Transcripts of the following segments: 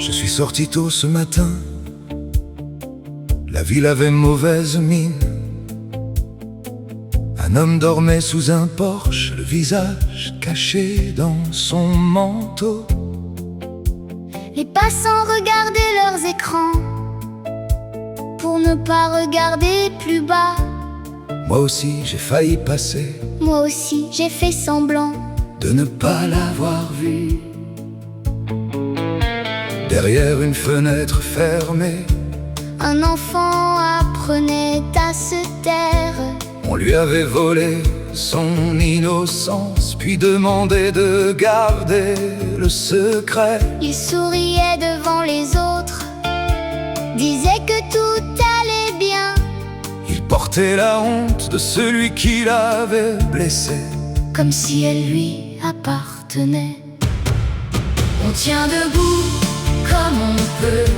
Je suis sorti tôt ce matin. La ville avait mauvaise mine. Un homme dormait sous un porche, le visage caché dans son manteau. Les passants regardaient leurs écrans pour ne pas regarder plus bas. Moi aussi j'ai failli passer, Moi aussi j'ai fait semblant de ne pas l'avoir vu. Derrière une fenêtre fermée, un enfant apprenait à se taire. on lui avait volé son innocence, puis demandé de garder le secret. Il souriait devant les autres, disait que tout allait bien, Il portait la honte de celui qui l'avait blessé. comme si elle lui appartenait. On tient debout comme on peut,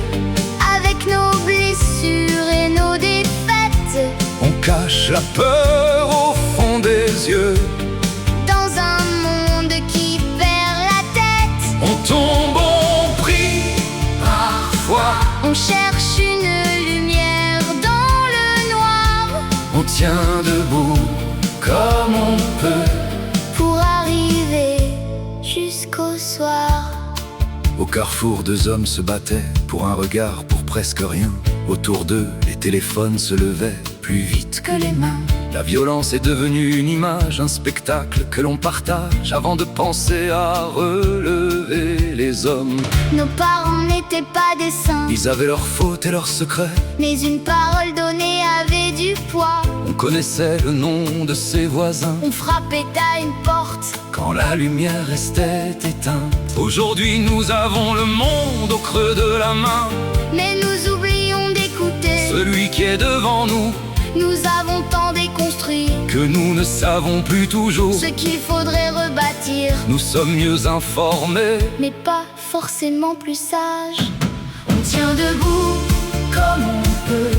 avec nos blessures et nos défaites, On cache la peur au fond des yeux. dans un monde qui perd la tête. On tombe, on prie, parfois On cherche une lumière dans le noir, on tient debout comme on peut. pour arriver jusqu'au soir. Au carrefour, deux hommes se battaient pour un regard, pour presque rien. Autour d'eux, les téléphones se levaient plus vite que les mains. La violence est devenue une image, un spectacle que l'on partage avant de penser à relever les hommes. Nos parents n'étaient pas des saints, Ils avaient leurs fautes et leurs secrets. mais une parole donnée avait du poids. On connaissait le nom de ses voisins On frappait à une porte, quand la lumière restait éteinte. Aujourd'hui, nous avons le monde au creux de la main. mais nous oublions d'écouter. Celui qui est devant nous, Nous avons tant déconstruit que nous ne savons plus toujours. ce qu'il faudrait rebâtir, Nous sommes mieux informés. mais pas forcément plus sages. On tient debout comme on peut,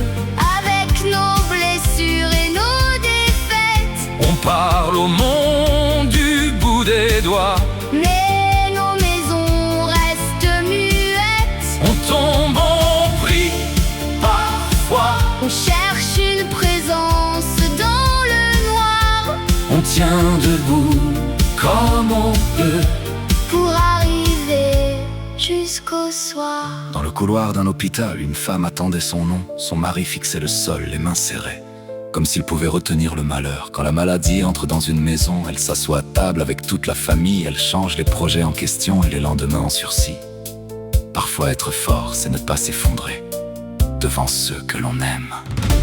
avec nos blessures et nos défaites, On parle au monde du bout des doigts. mais nos maisons restent muettes. On tombe, on prie, parfois On cherche une présence dans le noir, on tient debout comme on peut. pour arriver jusqu'au soir. Dans le couloir d'un hôpital, une femme attendait son nom. Son mari fixait le sol, les mains serrées, comme s'il pouvait retenir le malheur. Quand la maladie entre dans une maison, elle s'assoit à table avec toute la famille. Elle change les projets en question et les lendemains en sursis. Parfois être fort, c'est ne pas s'effondrer devant ceux que l'on aime.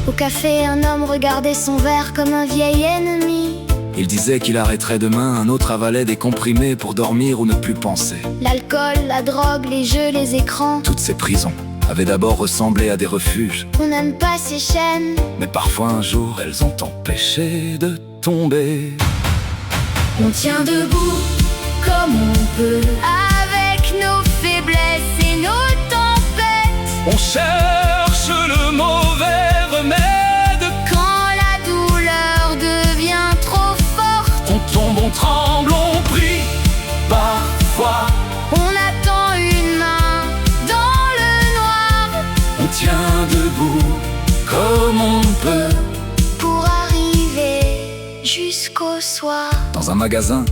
Au café, un homme regardait son verre comme un vieil ennemi. Il disait qu'il arrêterait demain, un autre avalait des comprimés pour dormir ou ne plus penser. L'alcool, la drogue, les jeux, les écrans. Toutes ces prisons avaient d'abord ressemblé à des refuges, On n'aime pas ces chaînes, mais parfois un jour elles ont empêché de tomber. on tient debout comme on peut, avec nos faiblesses et nos tempêtes. On cherche le mauvais remède. Quand la douleur devient trop forte, On tombe, on tremble, on prie, parfois on attend une main dans le noir, on tient debout comme on peut. pour arriver jusqu'au soir. Dans un magasin,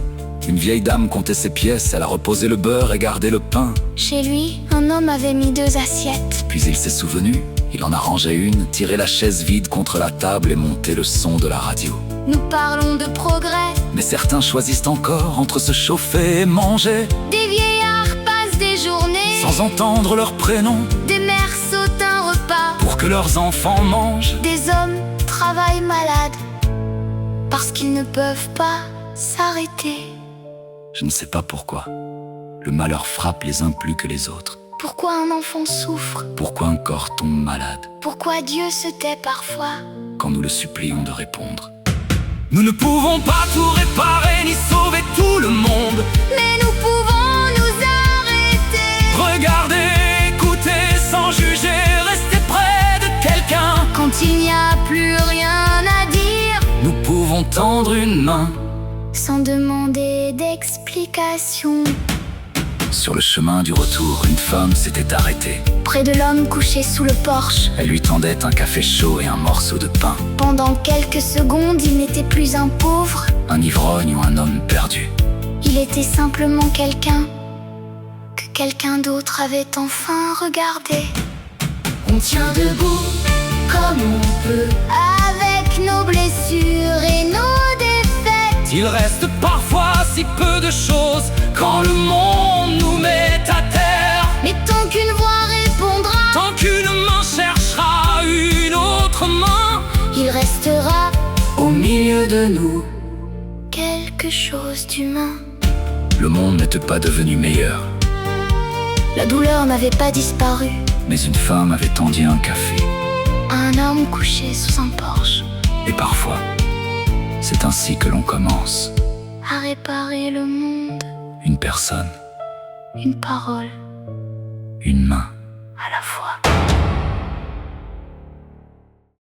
une vieille dame comptait ses pièces. Elle a reposé le beurre et gardé le pain. Chez lui, un homme avait mis 2 assiettes. Puis il s'est souvenu, il en a rangé une, tiré la chaise vide contre la table et monté le son de la radio. Nous parlons de progrès, Mais certains choisissent encore entre se chauffer et manger, des vieillards passent des journées, sans entendre leur prénom, des mères sautent un repas, pour que leurs enfants mangent. des hommes travaillent malades, parce qu'ils ne peuvent pas s'arrêter. Je ne sais pas pourquoi. Le malheur frappe les uns plus que les autres. Pourquoi un enfant souffre? Pourquoi un corps tombe malade Pourquoi Dieu se tait parfois? quand nous le supplions de répondre? Nous ne pouvons pas tout réparer ni sauver tout le monde. Mais nous pouvons nous arrêter. Regardez, écoutez sans juger, restez près de quelqu'un. Quand il n'y a plus rien à dire, Nous pouvons tendre une main sans demander d'explication. Sur le chemin du retour, une femme s'était arrêtée. Près de l'homme couché sous le porche. Elle lui tendait un café chaud et un morceau de pain. Pendant quelques secondes, il n'était plus un pauvre. Un ivrogne ou un homme perdu. Il était simplement quelqu'un que quelqu'un d'autre avait enfin regardé. On tient debout comme on peut, avec nos blessures et nos défaites. Il reste parfois si peu de choses quand le monde nous met à terre. Mais tant qu'une voix répondra, Tant qu'une main cherchera une autre main, il restera Au milieu de nous, quelque chose d'humain. le monde n'était pas devenu meilleur, La douleur n'avait pas disparu. mais une femme avait tendu un café. Un homme couché sous un porche, Et parfois, c'est ainsi que l'on commence. à réparer le monde. Une personne, Une parole. une main.